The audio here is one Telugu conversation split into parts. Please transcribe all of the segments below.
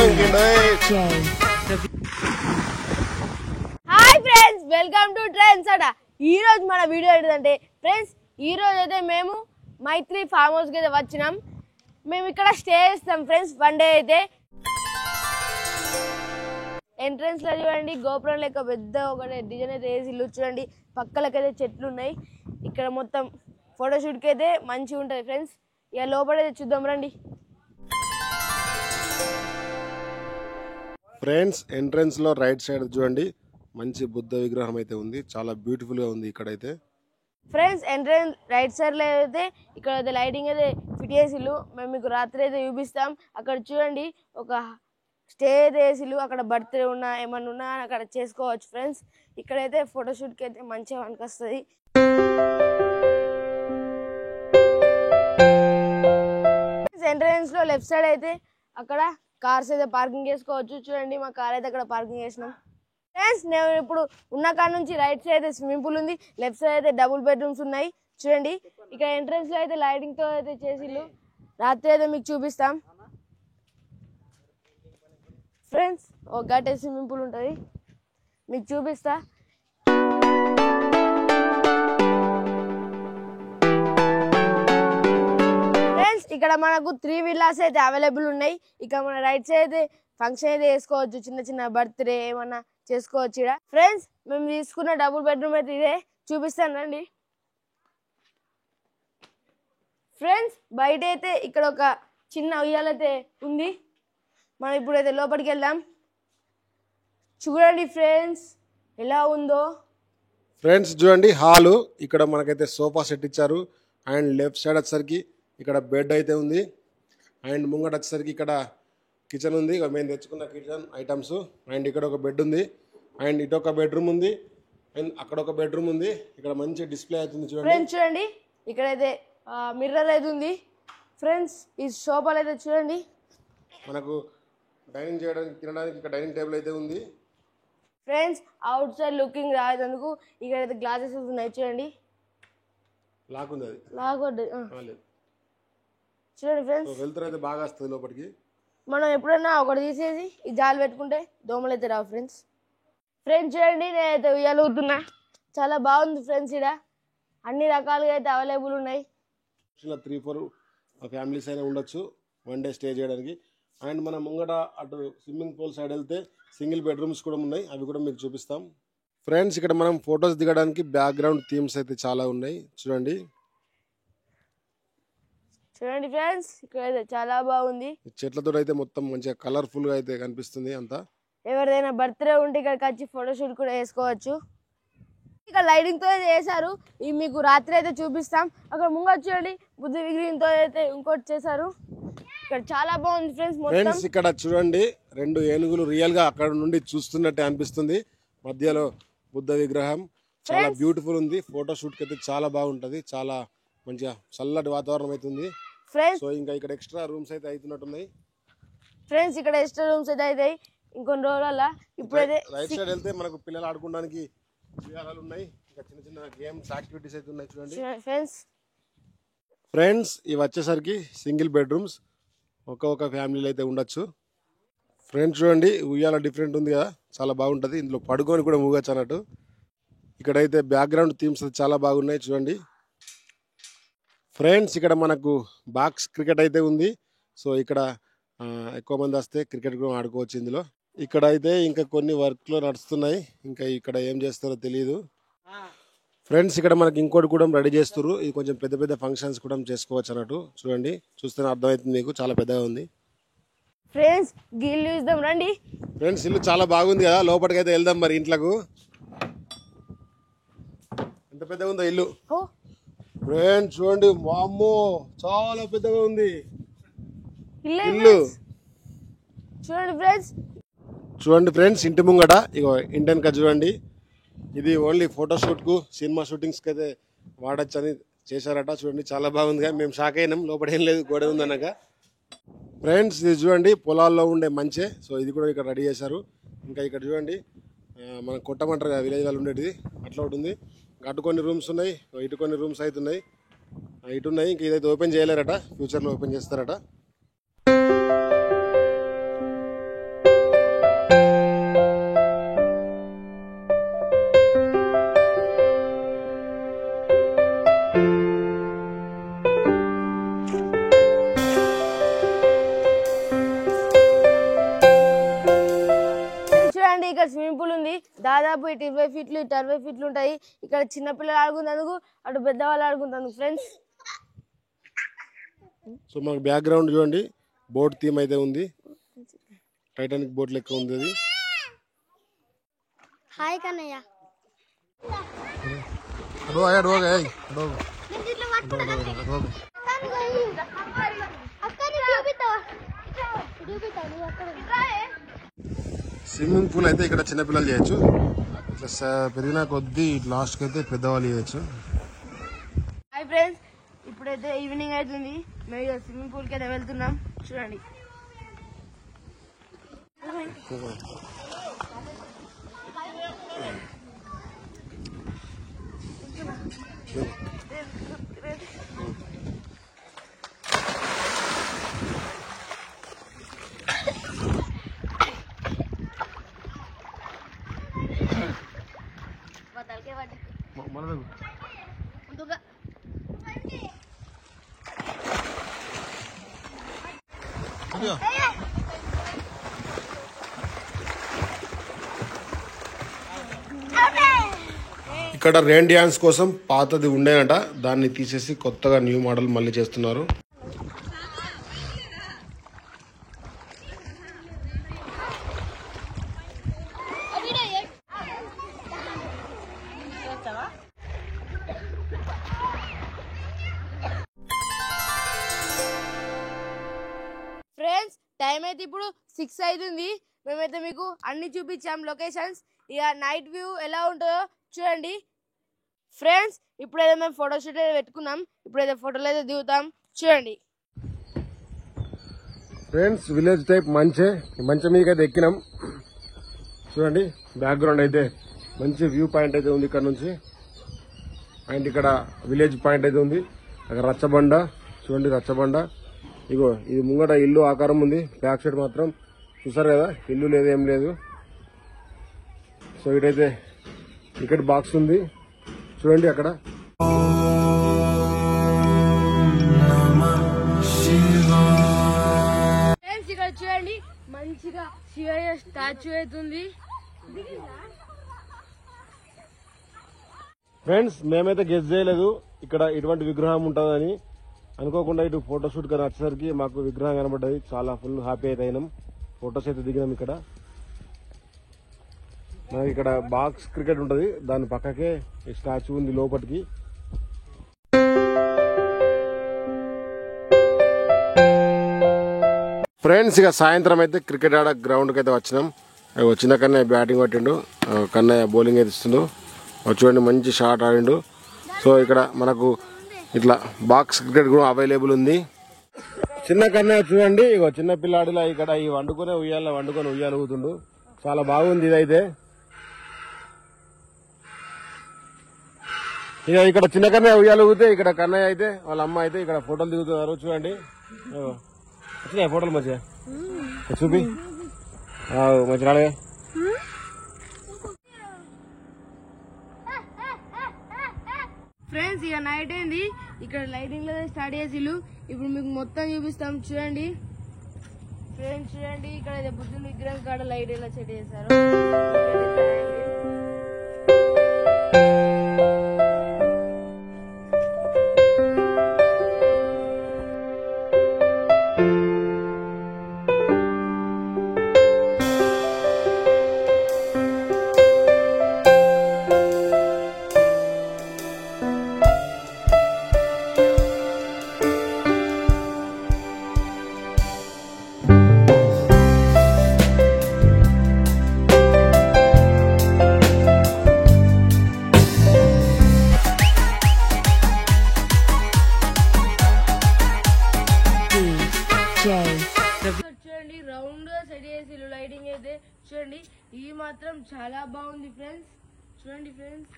Hi friends, welcome to trends అట. ఈ రోజు మన వీడియో ఏంటంటే ఫ్రెండ్స్, ఈ రోజు అయితే మేము మైత్రి ఫామ్ హౌస్ కి అయితే వచ్చినాం. మేము ఇక్కడ స్టే చేస్తాం ఫ్రెండ్స్. వన్ డే అయితే ఎంట్రన్స్ లో చూడండి, గోపురం లెక్క పెద్ద ఒక డిజైన్ అయితే వేసి ఇల్లు చూడండి. పక్కలకైతే చెట్లు ఉన్నాయి. ఇక్కడ మొత్తం ఫోటోషూట్ కి అయితే మంచిగా ఉంటుంది ఫ్రెండ్స్. ఇక లోపలైతే చూద్దాం రండి. ఫ్రెండ్స్, ఎంట్రన్స్ లో రైట్ సైడ్ చూడండి, మంచి బుద్ధ విగ్రహం అయితే ఉంది. చాలా బ్యూటిఫుల్ గా ఉంది ఇక్కడైతే. ఫ్రెండ్స్, ఎంట్రన్స్ రైట్ సైడ్ లో అయితే ఇక్కడ అయితే లైటింగ్ అయితే ఫిట్ చేసిల్లు. మేము మీకు రాత్రి అయితే చూపిస్తాం. అక్కడ చూడండి, ఒక స్టే అయితే వేసిల్లు. అక్కడ బర్త్డే ఉన్నా ఏమన్నా ఉన్నా అక్కడ చేసుకోవచ్చు ఫ్రెండ్స్. ఇక్కడైతే ఫోటోషూట్కి అయితే మంచిగా పనికొస్తుంది. ఎంట్రన్స్ లో లెఫ్ట్ సైడ్ అయితే అక్కడ కార్స్ అయితే పార్కింగ్ చేసుకోవచ్చు. చూడండి, మా కార్ అయితే అక్కడ పార్కింగ్ చేసినాం ఫ్రెండ్స్. నేను ఇప్పుడు ఉన్న కాడ నుంచి రైట్ సైడ్ అయితే స్విమ్మింగ్ పూల్ ఉంది, లెఫ్ట్ సైడ్ అయితే డబుల్ బెడ్రూమ్స్ ఉన్నాయి. చూడండి, ఇక్కడ ఎంట్రన్స్ లో అయితే లైటింగ్ తో అయితే చేసిల్లు. రాత్రి అయితే మీకు చూపిస్తాం ఫ్రెండ్స్. ఒక గట్టే స్విమ్మింగ్ పూల్ ఉంటుంది, మీకు చూపిస్తా. ఇక్కడ మనకు 3 విల్లాస్ అయితే అవైలబుల్ ఉన్నాయి. ఇక్కడ మన రైట్ సైడ్ అయితే ఫంక్షన్ అయితే చేసుకోవచ్చు, చిన్న చిన్న బర్త్డే ఏమన్నా చేసుకోవచ్చు ఇక్కడ ఫ్రెండ్స్. మేము తీసుకున్న డబుల్ బెడ్రూమ్ అయితే ఇదే, చూపిస్తాను రండి ఫ్రెండ్స్. బయట అయితే ఇక్కడ ఒక చిన్న ఉయ్యాలైతే ఉంది. మనం ఇప్పుడైతే లోపలికి వెళ్దాం. చూడండి ఫ్రెండ్స్ ఎలా ఉందో. ఫ్రెండ్స్ చూడండి, హాలు ఇక్కడ మనకైతే సోఫా సెట్ ఇచ్చారు. అండ్ లెఫ్ట్ సైడ్ వచ్చేసరికి ఇక్కడ బెడ్ అయితే ఉంది. అండ్ ముంగట వచ్చేసరికి ఇక్కడ కిచెన్ ఉంది, మేము తెచ్చుకున్న కిచెన్ ఐటమ్స్. అండ్ ఇక్కడ ఒక బెడ్ ఉంది. అండ్ ఇటు ఒక బెడ్రూమ్ ఉంది. అండ్ అక్కడ ఒక బెడ్రూమ్ ఉంది. ఇక్కడ మంచి డిస్ప్లే అవుతుంది చూడండి ఫ్రెండ్స్. చూడండి, ఇక్కడైతే మిర్రర్ అయితే ఉంది ఫ్రెండ్స్. ఈ సోఫాలు అయితే చూడండి, మనకు డైనింగ్ చేయడానికి తినడానికి ఇక్కడ డైనింగ్ టేబుల్ అయితే ఉంది ఫ్రెండ్స్. అవుట్ సైడ్ లుకింగ్ రాసేందుకు ఇక్కడైతే గ్లాసెస్ ఉన్నాయి చూడండి. లాక్ ఉంది, అది లాక్ చూడండి ఫ్రెండ్స్. వెళ్తారు అయితే బాగా వస్తుంది లోపలికి. మనం ఎప్పుడైనా ఒకటి తీసేసి ఈ జాలి పెట్టుకుంటే దోమలు అయితే రావు ఫ్రెండ్స్. ఫ్రెండ్స్ చూడండి, నేనైతే ఉయ్యాలుగుతున్నా. చాలా బాగుంది ఫ్రెండ్స్. ఇక్కడ అన్ని రకాలుగా అయితే అవైలబుల్ ఉన్నాయి. 3-4 ఫ్యామిలీస్ అయినా ఉండొచ్చు వన్ డే స్టే చేయడానికి. అండ్ మన ముంగట అటు స్విమ్మింగ్ పూల్ సైడ్ వెళ్తే సింగిల్ బెడ్రూమ్స్ కూడా ఉన్నాయి, అవి కూడా మీకు చూపిస్తాం ఫ్రెండ్స్. ఇక్కడ మనం ఫొటోస్ దిగడానికి బ్యాక్గ్రౌండ్ థీమ్స్ అయితే చాలా ఉన్నాయి చూడండి. చూడండి ఫ్రెండ్స్, ఇక్కడ అయితే చాలా బాగుంది. చెట్లతో అయితే మొత్తం మంచిగా కలర్ఫుల్ గా అయితే కనిపిస్తుంది అంతా. ఎవరిదైనా బర్త్డే ఉంటే ఇక్కడికి వచ్చి ఫోటోషూట్ కూడా వేసుకోవచ్చు. ఇక్కడ లైటింగ్ తో చేశారు, ఇవి మీకు రాత్రి అయితే చూపిస్తాం. అక్కడ ముంగట చూడండి, బుద్ధ విగ్రహంతో అయితే ఇంకోటి చేశారు. ఇక్కడ చాలా బాగుంది ఫ్రెండ్స్. ఫ్రెండ్స్ ఇక్కడ చూడండి, 2 ఏనుగులు రియల్ గా అక్కడ నుండి చూస్తున్నట్టే అనిపిస్తుంది. మధ్యలో బుద్ధ విగ్రహం చాలా బ్యూటిఫుల్ ఉంది. ఫోటోషూట్ కి అయితే చాలా బాగుంటది. చాలా మంచిగా చల్లటి వాతావరణం అవుతుంది ఫ్రెండ్స్. సో ఇంకా ఇక్కడ ఎక్స్ట్రా రూమ్స్ అయితే అవుతున్నట్టున్నాయి ఫ్రెండ్స్. ఇక్కడ ఎక్స్ట్రా రూమ్స్ అయితే అవుతాయి ఇంకొన్ని రోజుల. ఇప్పుడైతే రైట్ సైడ్ వెళ్తే మనకు పిల్లలు ఆడుకోవడానికి ఉయ్యాలలు ఉన్నాయి. ఇంకా చిన్న చిన్న గేమ్స్ యాక్టివిటీస్ అయితే ఉన్నాయి చూడండి ఫ్రెండ్స్. ఇవి వచ్చేసరికి సింగిల్ బెడ్రూమ్స్, ఒక ఫ్యామిలీలో అయితే ఉండొచ్చు ఫ్రెండ్స్. చూడండి, ఉయ్యాల డిఫరెంట్ ఉంది కదా, చాలా బాగుంటుంది. ఇందులో పడుకొని కూడా ఊగచ్చు అన్నట్టు. ఇక్కడైతే బ్యాక్గ్రౌండ్ థీమ్స్ చాలా బాగున్నాయి చూడండి ఫ్రెండ్స్. ఇక్కడ మనకు బాక్స్ క్రికెట్ అయితే ఉంది. సో ఇక్కడ ఎక్కువ మంది వస్తే క్రికెట్ కూడా ఆడుకోవచ్చు ఇందులో. ఇక్కడ అయితే ఇంకా కొన్ని వర్క్లు నడుస్తున్నాయి, ఇంకా ఇక్కడ ఏం చేస్తారో తెలియదు ఫ్రెండ్స్. ఇక్కడ మనకి ఇంకోటి కూడా రెడీ చేస్తారు. ఇది కొంచెం పెద్ద పెద్ద ఫంక్షన్స్ కూడా చేసుకోవచ్చు అన్నట్టు. చూడండి, చూస్తేనే అర్థమవుతుంది మీకు, చాలా పెద్దగా ఉంది ఫ్రెండ్స్. గిల్లు చూద్దాం రండి ఫ్రెండ్స్. ఇల్లు చాలా బాగుంది కదా, లోపలికి అయితే వెళ్దాం మరి ఇంట్లోకు. ఎంత పెద్దగా ఉందో ఇల్లు ఫ్రెండ్స్. చూడండి, వామ్మో చాలా పెద్దగా ఉంది ఇల్లు. చూడండి ఫ్రెండ్స్. చూడండి ఫ్రెండ్స్, ఇంటి ముంగట ఇగో ఇంటెనక చూడండి. ఇది ఓన్లీ ఫోటోషూట్ కు, సినిమా షూటింగ్స్ కి అయితే వాడచ్చు అని చేశారట. చూడండి, చాలా బాగుందిగా. మేము షాక్ అయినాం, లోపల ఏం లేదు, గోడ ఉందనక ఫ్రెండ్స్. ఇది చూడండి, పొలాల్లో ఉండే మంచే. సో ఇది కూడా ఇక్కడ రెడీ చేశారు. ఇంకా ఇక్కడ చూడండి, మనం కొట్టమంటారు కదా విలేజ్ వాళ్ళు ఉండేది, అట్లా ఉంటుంది. అటు కొన్ని రూమ్స్ ఉన్నాయి, ఇటు కొన్ని రూమ్స్ అయితే ఉన్నాయి, ఇటు ఉన్నాయి. ఇంక ఇదైతే ఓపెన్ చేయలేరట, ఫ్యూచర్లో ఓపెన్ చేస్తారట. దాదాపు ఇటు 20 ఫీట్లు ఇటు 60 ఫీట్లు ఉంటాయి. ఇక్కడ చిన్నపిల్లలు ఆడుకున్నందుకు అటు పెద్దవాళ్ళు ఆడుకుంటారు ఫ్రెండ్స్. సో మాకు బ్యాక్గ్రౌండ్ చూడండి, బోట్ థీమ్ అయితే ఉంది, టైటానిక్ బోట్ లెక్క ఉంది అది. హాయ్ కన్నయ్య. స్విమ్మింగ్ పూల్ అయితే ఇక్కడ చిన్నపిల్లలు చేయొచ్చు, ఇట్లా పెరిగిన కొద్దీ లాస్ట్కి అయితే పెద్దవాళ్ళు చేయొచ్చు. హాయ్ ఫ్రెండ్స్, ఇప్పుడైతే ఈవినింగ్ అవుతుంది, మేము స్విమ్మింగ్ పూల్కి అయితే వెళ్తున్నాం. చూడండి ఇక్కడ రెయిన్ డ్యాన్స్ కోసం పాతది ఉండేనట, దాన్ని తీసేసి కొత్తగా న్యూ మోడల్ మళ్ళీ చేస్తున్నారు. ఫ్రెండ్స్ టైం అయితే ఇప్పుడు 6 అవుతుంది. మేమైతే మీకు అన్ని చూపించాం లొకేషన్స్. ఇక నైట్ వ్యూ ఎలా ఉంటుందో చూడండి ఫ్రెండ్స్. ఇప్పుడైతే మేము ఫోటోషూట్ అయితే పెట్టుకున్నాం, ఇప్పుడైతే ఫోటోలు అయితే దిగుతాం. చూడండి ఫ్రెండ్స్, విలేజ్ టైప్ మంచే, మంచం మీదకి అయితే ఎక్కినాం. చూడండి బ్యాక్గ్రౌండ్ అయితే మంచి వ్యూ పాయింట్ అయితే ఉంది ఇక్కడ నుంచి. అండ్ ఇక్కడ విలేజ్ పాయింట్ అయితే ఉంది, అక్కడ రచ్చబండ చూడండి, రచ్చబండ. ఇగో ఇది ముంగట ఇల్లు ఆకారం ఉంది, బ్యాక్ సైడ్ మాత్రం చూసారు కదా ఇల్లు లేదు, ఏం లేదు. సో ఇటైతే టికెట్ బాక్స్ ఉంది చూడండి అక్కడ. ఇక్కడ చూడండి మంచిగా శివయ్య స్టాచ్యూ అవుతుంది. ఫ్రెండ్స్ మేమైతే గెస్ చేయలేదు ఇక్కడ ఇటువంటి విగ్రహం ఉంటుందని. అనుకోకుండా ఇటు ఫోటోషూట్ కానీ వచ్చేసరికి మాకు విగ్రహం కనబడ్డది, చాలా ఫుల్ హ్యాపీ అయితే అయినాం. ఫొటోస్ అయితే దిగినాం. ఇక్కడ మనకి ఇక్కడ బాక్స్ క్రికెట్ ఉంటుంది, దాని పక్కకే స్టాచ్యూ ఉంది లోపలికి. ఫ్రెండ్స్ ఇక సాయంత్రం అయితే క్రికెట్ ఆడ గ్రౌండ్కి అయితే వచ్చినాం. చిన్న కన్నయ్య బ్యాటింగ్ పట్టిండు, కన్నయ్య బౌలింగ్ అయితే ఇస్తుండు. చూడండి మంచి షాట్ ఆడిండు. సో ఇక్కడ మనకు ఇట్లా బాక్స్ క్రికెట్ కూడా అవైలబుల్ ఉంది. చిన్న కన్నయ్య చూడండి, ఇగో చిన్న పిల్లాడిలా ఇక్కడ ఈ వండుకొని ఉయ్యాల ఊగుతుండు. చాలా బాగుంది ఇదైతే. ఇక ఇక్కడ చిన్న కన్నయ్య ఉయ్యాలు ఊగితే ఇక్కడ కన్నయ్య అయితే వాళ్ళ అమ్మ అయితే ఇక్కడ ఫోటోలు దిగుతున్నారు. చూడండి వచ్చినాయి ఫోటోలు మంచిగా చూపి మంచి రాలే. ఫ్రెండ్స్ ఇక నైట్ అయింది, ఇక్కడ లైటింగ్ లో స్టార్ట్ చేసిళ్ళు. ఇప్పుడు మీకు మొత్తం చూపిస్తాం చూడండి. ఫ్రెండ్స్ చూడండి ఇక్కడ బుద్ధుని విగ్రహం కాడ లైట్ ఎలా సెట్ చేశారు. చూడండి రౌండ్ గా సెట్ చేసి లైటింగ్ అయితే చూడండి, ఇది మాత్రం చాలా బాగుంది ఫ్రెండ్స్. చూడండి ఫ్రెండ్స్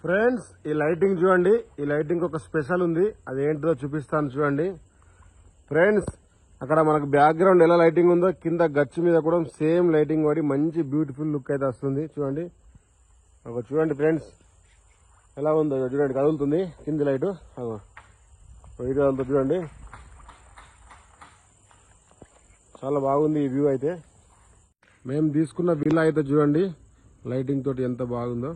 ఫ్రెండ్స్ ఈ లైటింగ్ చూడండి, ఈ లైటింగ్ ఒక స్పెషల్ ఉంది, అదేంటిదో చూపిస్తాను చూడండి. ఫ్రెండ్స్ అక్కడ మనకు బ్యాక్గ్రౌండ్ ఎలా లైటింగ్ ఉందో కింద గచ్చు మీద కూడా సేమ్ లైటింగ్ పడి మంచి బ్యూటిఫుల్ లుక్ అయితే వస్తుంది. చూడండి చూడండి ఫ్రెండ్స్ ఎలా ఉందో చూడండి, కదులుతుంది కింది లైట్, ఇది కదులుతుంది చూడండి. చాలా బాగుంది ఈ వ్యూ అయితే. మేము తీసుకున్న విల్లా అయితే చూడండి లైటింగ్ తోటి ఎంత బాగుందో.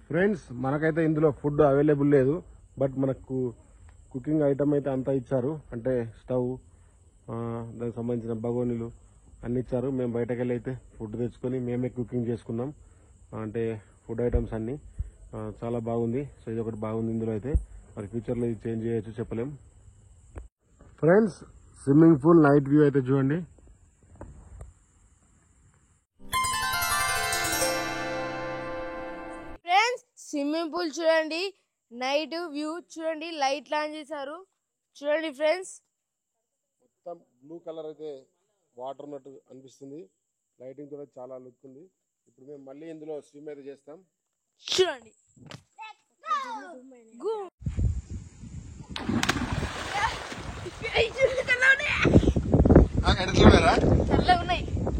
ఫ్రెండ్స్ మనకైతే ఇందులో ఫుడ్ అవైలబుల్ లేదు, బట్ మనకు కుకింగ్ ఐటమ్ అయితే అంతా ఇచ్చారు. అంటే స్టవ్, దానికి సంబంధించిన బగోనీలు అన్ని ఇచ్చారు. మేము బయటకు వెళ్ళి అయితే ఫుడ్ తెచ్చుకొని మేమే కుకింగ్ చేసుకున్నాం. అంటే ఫుడ్ ఐటమ్స్ అన్ని చాలా బాగుంది. సో ఇది ఒకటి బాగుంది ఇందులో అయితే. మరి ఫ్యూచర్లో ఇది చేంజ్ చేయొచ్చు, చెప్పలేం. Friends swimming pool night view అయితే చూడండి. ఫ్రెండ్స్ స్విమ్మింగ్ పూల్ చూడండి, నైట్ వ్యూ చూడండి, లైట్ ఆన్ చేశారు చూడండి ఫ్రెండ్స్. మొత్తం బ్లూ కలర్ అయితే వాటర్ ఉన్నట్టు అనిపిస్తుంది. లైటింగ్ కూడా చాలా లుక్ ఉంది. ఇప్పుడు మేము మళ్ళీ ఇందులో స్విమ్ అయితే చేస్తాం. చూడండి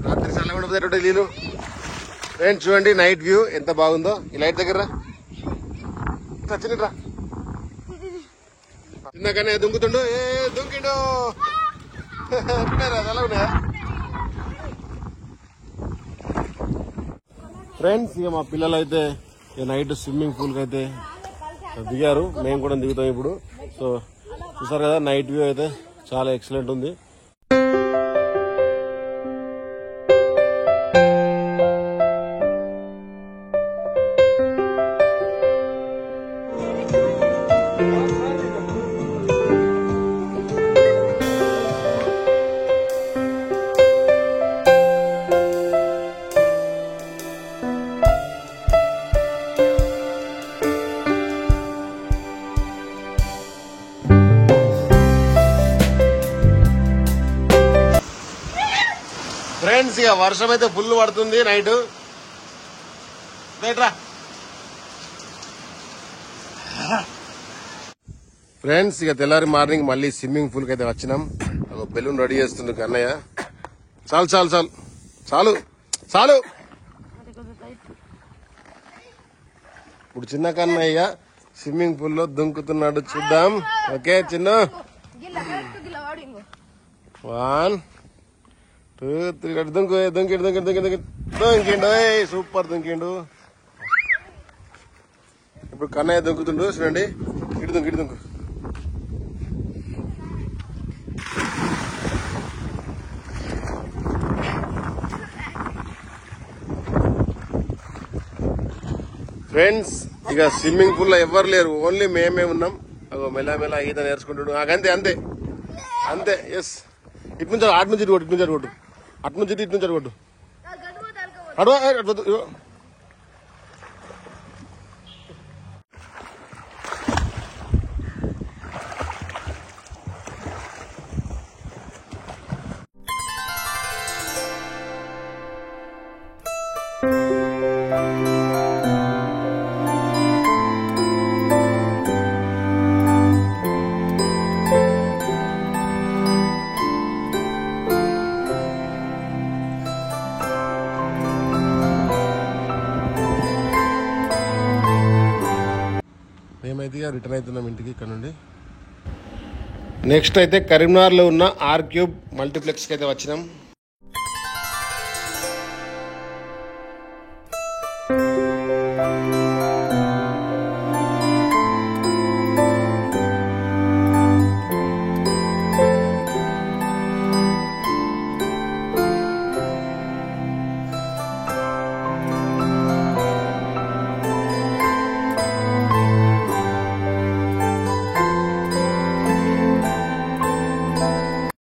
రాత్రి చల్లగా నీళ్ళు. ఫ్రెండ్స్ చూడండి నైట్ వ్యూ ఎంత బాగుందో. ఈ లైట్ దగ్గర చిన్నట్రా చిన్నగానే దుంకుతుండు. దుంకిండు ఎలా ఉన్నాయా ఫ్రెండ్స్? ఇక మా పిల్లలు అయితే నైట్ స్విమ్మింగ్ పూల్ కి అయితే దిగారు. మేము కూడా దిగుతాం ఇప్పుడు. సో చూసారు కదా నైట్ వ్యూ అయితే చాలా ఎక్సలెంట్ ఉంది. ఫ్రెండ్స్ ఇక వర్షం అయితే ఫుల్ పడుతుంది నైట్. రైట్రా ఫ్రెండ్స్ ఇక తెల్లారి మార్నింగ్ మళ్ళీ స్విమ్మింగ్ పూల్ కి అయితే వచ్చినాం. ఒక బెలూన్ రెడీ చేస్తుంది కన్నయ్య. చాలు చాలు చాలు చాలు చాలు. ఇప్పుడు చిన్న కన్నయ్య స్విమ్మింగ్ పూల్ లో దుంకుతున్నాడు, చూద్దాం. ఓకే చిన్న 1 2 3 దుంకిండు. సూపర్ దుంకిండు. ఇప్పుడు కన్నయ్య దుంకుతుండు చూడండి. ఇటు దుంకు. ఫ్రెండ్స్ ఇక స్విమ్మింగ్ పూల్ లో ఎవ్వరు లేరు, ఓన్లీ మేమే ఉన్నాం. మెల్ల ఈత నేర్చుకుంటాడు. అంతే అంతే అంతే. ఎస్ ఇటు నుంచి అటు నుంచి కొట్టు, అటు నుంచి ఇటు నుంచి కొట్టు. మేమైతే రిటర్న్ అవుతున్నాం ఇంటికి ఇక్కడ నుండి. నెక్స్ట్ అయితే కరీంనగర్లో ఉన్న R³ మల్టీప్లెక్స్కి అయితే వచ్చినాం.